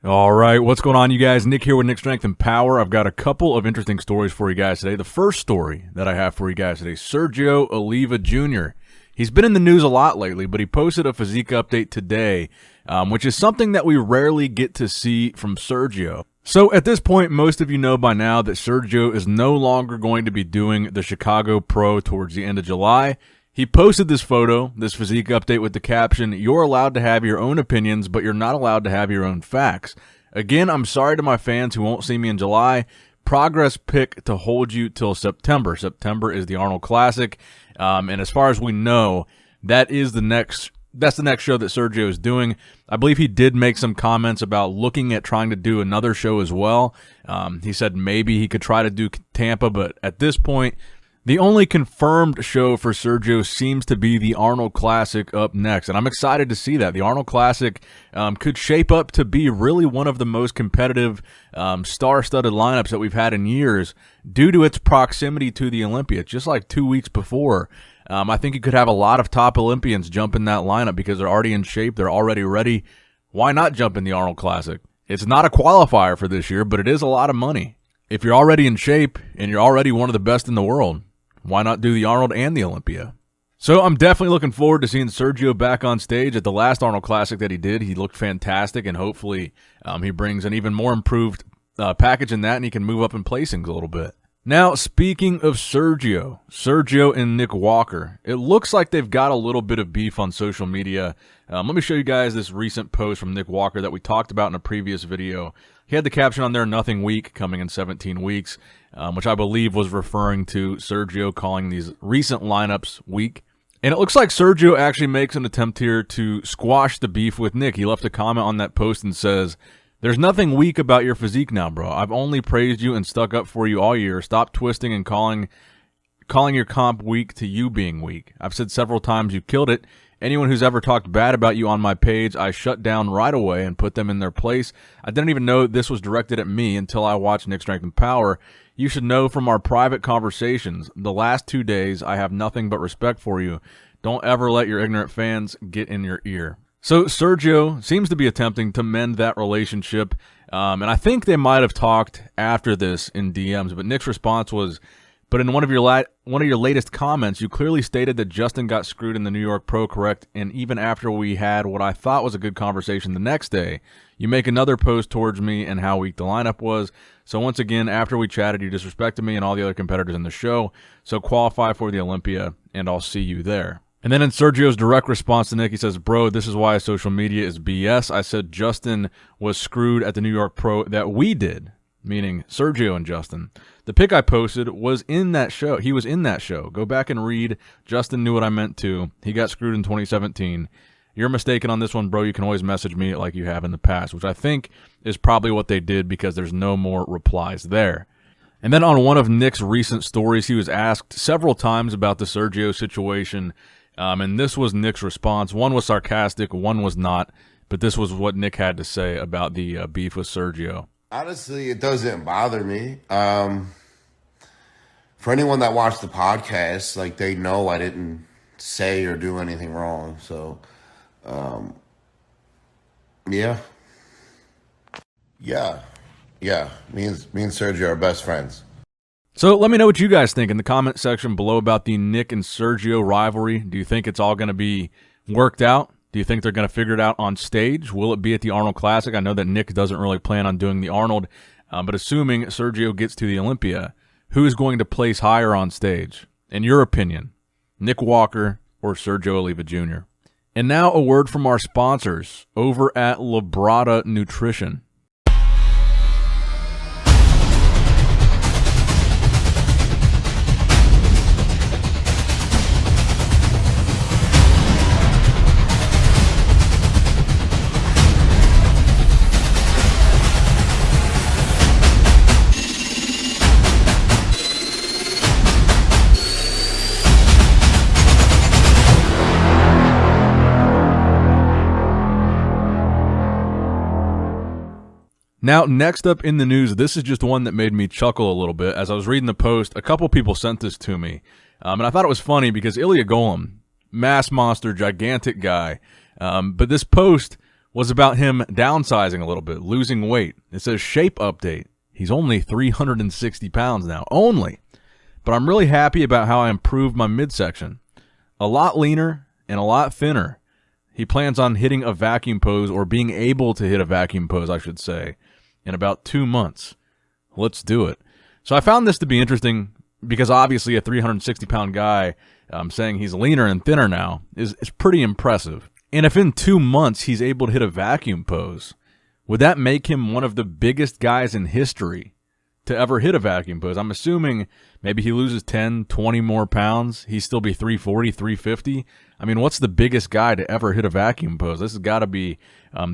All right, what's going on, you guys? Nick here with Nick Strength and Power. I've got a couple of interesting stories for you guys today. The first story that I have for you guys today, Sergio Oliva Jr. He's been in the news a lot lately, but he posted a physique update today, which is something that we rarely get to see from Sergio. So at this point, most of you know by now that Sergio is no longer going to be doing the Chicago Pro towards the end of July. He posted this photo, this physique update, with the caption, "You're allowed to have your own opinions, but you're not allowed to have your own facts. Again, I'm sorry to my fans who won't see me in July. Progress pick to hold you till September." September is the Arnold Classic, and as far as we know, that's the next show that Sergio is doing. I believe he did make some comments about looking at trying to do another show as well. He said maybe he could try to do Tampa, but at this point, the only confirmed show for Sergio seems to be the Arnold Classic up next, and I'm excited to see that. The Arnold Classic could shape up to be really one of the most competitive star-studded lineups that we've had in years due to its proximity to the Olympia. Just like 2 weeks before, I think you could have a lot of top Olympians jump in that lineup because they're already in shape, they're already ready. Why not jump in the Arnold Classic? It's not a qualifier for this year, but it is a lot of money. If you're already in shape and you're already one of the best in the world, why not do the Arnold and the Olympia? So I'm definitely looking forward to seeing Sergio back on stage. At the last Arnold Classic that he did, he looked fantastic, and hopefully he brings an even more improved package in that, and he can move up in placings a little bit. Now, speaking of Sergio and Nick Walker, it looks like they've got a little bit of beef on social media. Let me show you guys this recent post from Nick Walker that we talked about in a previous video. He had the caption on there, "Nothing weak, coming in 17 weeks," which I believe was referring to Sergio calling these recent lineups weak. And it looks like Sergio actually makes an attempt here to squash the beef with Nick. He left a comment on that post and says, "There's nothing weak about your physique now, bro. I've only praised you and stuck up for you all year. Stop twisting and calling your comp weak to you being weak. I've said several times you killed it. Anyone who's ever talked bad about you on my page, I shut down right away and put them in their place. I didn't even know this was directed at me until I watched Nick Strength and Power. You should know from our private conversations, the last 2 days, I have nothing but respect for you. Don't ever let your ignorant fans get in your ear." So Sergio seems to be attempting to mend that relationship, and I think they might have talked after this in DMs, but Nick's response was, "But in one of your latest comments, you clearly stated that Justin got screwed in the New York Pro, correct? And even after we had what I thought was a good conversation the next day, you make another post towards me and how weak the lineup was. So once again, after we chatted, you disrespected me and all the other competitors in the show. So qualify for the Olympia, and I'll see you there." And then in Sergio's direct response to Nick, he says, "Bro, this is why social media is BS. I said Justin was screwed at the New York Pro that we did," meaning Sergio and Justin. "The pic I posted was in that show. He was in that show. Go back and read. Justin knew what I meant to. He got screwed in 2017. You're mistaken on this one, bro. You can always message me like you have in the past," which I think is probably what they did because there's no more replies there. And then on one of Nick's recent stories, he was asked several times about the Sergio situation, and this was Nick's response. One was sarcastic, one was not, but this was what Nick had to say about the beef with Sergio. Honestly, it doesn't bother me. For anyone that watched the podcast, like, they know I didn't say or do anything wrong. So, yeah. Me and Sergio are best friends. So let me know what you guys think in the comment section below about the Nick and Sergio rivalry. Do you think it's all going to be worked out? Do you think they're going to figure it out on stage? Will it be at the Arnold Classic? I know that Nick doesn't really plan on doing the Arnold, but assuming Sergio gets to the Olympia, who is going to place higher on stage? In your opinion, Nick Walker or Sergio Oliva Jr.? And now a word from our sponsors over at Labrada Nutrition. Now, next up in the news, this is just one that made me chuckle a little bit. As I was reading the post, a couple people sent this to me, and I thought it was funny because Golem, mass monster, gigantic guy, but this post was about him downsizing a little bit, losing weight. It says shape update. He's only 360 pounds now, only. But I'm really happy about how I improved my midsection. A lot leaner and a lot thinner. He plans on hitting a vacuum pose, or being able to hit a vacuum pose, I should say, in about 2 months. Let's do it. So I found this to be interesting because obviously a 360-pound guy saying he's leaner and thinner now is pretty impressive. And if in 2 months he's able to hit a vacuum pose, would that make him one of the biggest guys in history to ever hit a vacuum pose? I'm assuming maybe he loses 10, 20 more pounds. He'd still be 340, 350. I mean, what's the biggest guy to ever hit a vacuum pose? This has got to be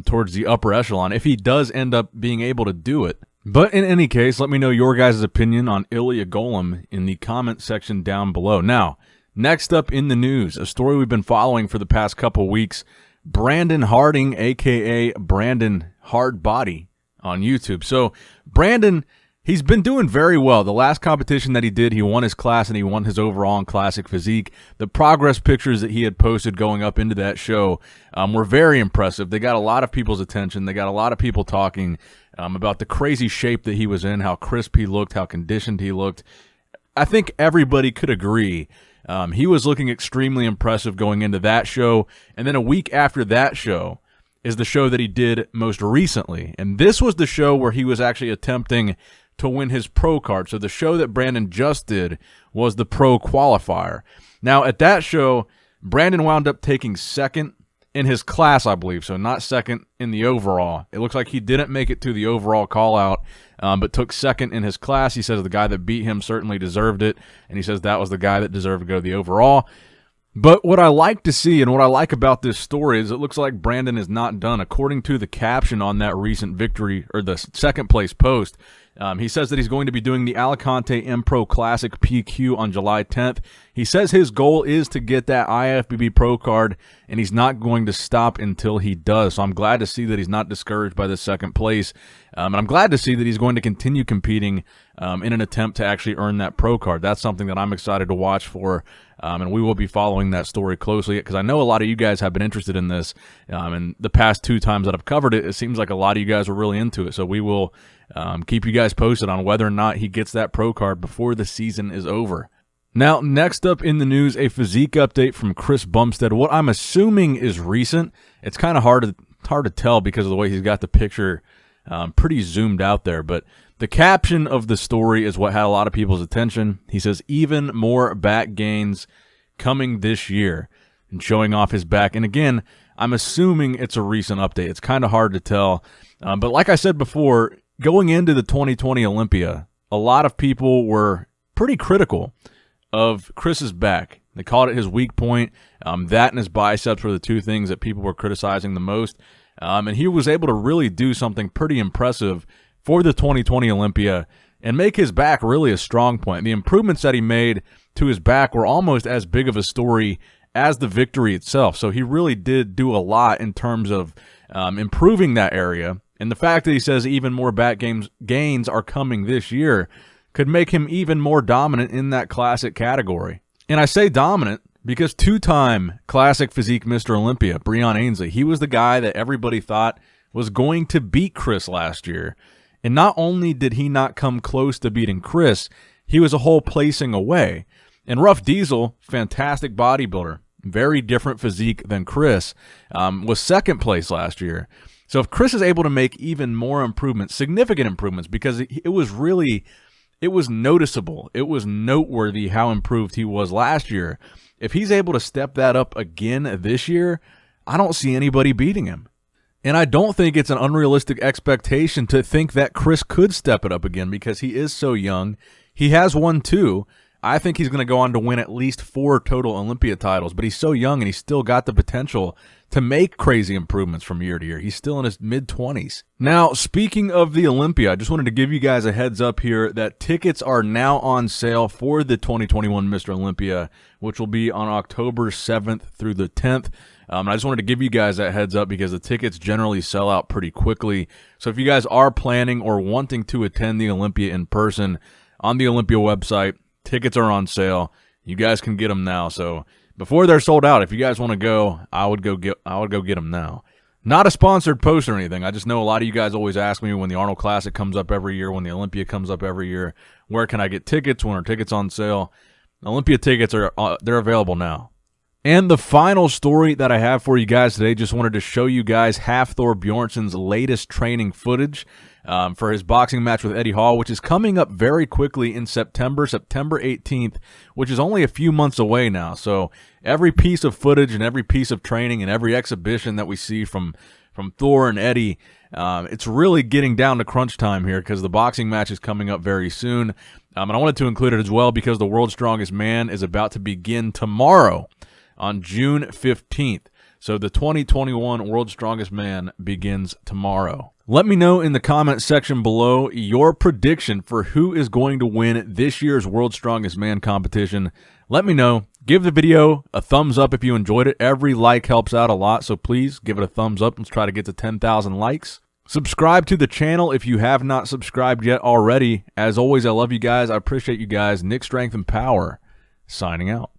towards the upper echelon if he does end up being able to do it. But in any case, let me know your guys' opinion on Ilya Golem in the comment section down below. Now, next up in the news, a story we've been following for the past couple weeks. Brandon Harding, a.k.a. Brandon Hardbody on YouTube. So, Brandon, he's been doing very well. The last competition that he did, he won his class and he won his overall in classic physique. The progress pictures that he had posted going up into that show were very impressive. They got a lot of people's attention. They got a lot of people talking about the crazy shape that he was in, how crisp he looked, how conditioned he looked. I think everybody could agree he was looking extremely impressive going into that show. And then a week after that show is the show that he did most recently. And this was the show where he was actually attempting to win his pro card. So the show that Brandon just did was the pro qualifier. Now, at that show, Brandon wound up taking second in his class, I believe, so not second in the overall. It looks like he didn't make it to the overall call-out, but took second in his class. He says the guy that beat him certainly deserved it, and he says that was the guy that deserved to go to the overall. But what I like to see and what I like about this story is it looks like Brandon is not done. According to the caption on that recent victory, or the second place post, he says that he's going to be doing the Alicante M Pro Classic PQ on July 10th. He says his goal is to get that IFBB Pro card, and he's not going to stop until he does. So I'm glad to see that he's not discouraged by the second place. And I'm glad to see that he's going to continue competing in an attempt to actually earn that pro card. That's something that I'm excited to watch for, and we will be following that story closely because I know a lot of you guys have been interested in this. And the past 2 times that I've covered it, it seems like a lot of you guys are really into it. So we will keep you guys posted on whether or not he gets that pro card before the season is over. Now, next up in the news, a physique update from Chris Bumstead. What I'm assuming is recent. It's kind of hard to tell because of the way he's got the picture pretty zoomed out there. But the caption of the story is what had a lot of people's attention. He says, even more back gains coming this year, and showing off his back. And again, I'm assuming it's a recent update. It's kind of hard to tell. But like I said before, going into the 2020 Olympia, a lot of people were pretty critical of Chris's back. They called it his weak point. That and his biceps were the 2 things that people were criticizing the most. And he was able to really do something pretty impressive for the 2020 Olympia and make his back really a strong point. The improvements that he made to his back were almost as big of a story as the victory itself. So he really did do a lot in terms of improving that area. And the fact that he says even more back gains are coming this year could make him even more dominant in that classic category. And I say dominant because 2-time classic physique Mr. Olympia, Breon Ainsley, he was the guy that everybody thought was going to beat Chris last year. And not only did he not come close to beating Chris, he was a whole placing away. And Rough Diesel, fantastic bodybuilder, very different physique than Chris, was second place last year. So if Chris is able to make even more improvements, significant improvements, because it was noticeable, it was noteworthy how improved he was last year. If he's able to step that up again this year, I don't see anybody beating him. And I don't think it's an unrealistic expectation to think that Chris could step it up again because he is so young. He has won 2. I think he's going to go on to win at least 4 total Olympia titles, but he's so young and he's still got the potential to make crazy improvements from year to year. He's still in his mid-20s. Now, speaking of the Olympia, I just wanted to give you guys a heads up here that tickets are now on sale for the 2021 Mr. Olympia, which will be on October 7th through the 10th. I just wanted to give you guys that heads up because the tickets generally sell out pretty quickly. So if you guys are planning or wanting to attend the Olympia in person, on the Olympia website, tickets are on sale. You guys can get them now. So before they're sold out, if you guys want to go, I would go get them now. Not a sponsored post or anything. I just know a lot of you guys always ask me when the Arnold Classic comes up every year, when the Olympia comes up every year, where can I get tickets? When are tickets on sale? Olympia tickets are they're available now. And the final story that I have for you guys today, just wanted to show you guys Thor Bjornsson's latest training footage for his boxing match with Eddie Hall, which is coming up very quickly in September 18th, which is only a few months away now. So every piece of footage and every piece of training and every exhibition that we see from Thor and Eddie, it's really getting down to crunch time here because the boxing match is coming up very soon. And I wanted to include it as well because the World's Strongest Man is about to begin tomorrow on June 15th. So the 2021 World's Strongest Man begins tomorrow. Let me know in the comment section below your prediction for who is going to win this year's World's Strongest Man competition. Let me know. Give the video a thumbs up if you enjoyed it. Every like helps out a lot, so please give it a thumbs up. Let's try to get to 10,000 likes. Subscribe to the channel if you have not subscribed yet already. As always, I love you guys. I appreciate you guys. Nick Strength and Power, signing out.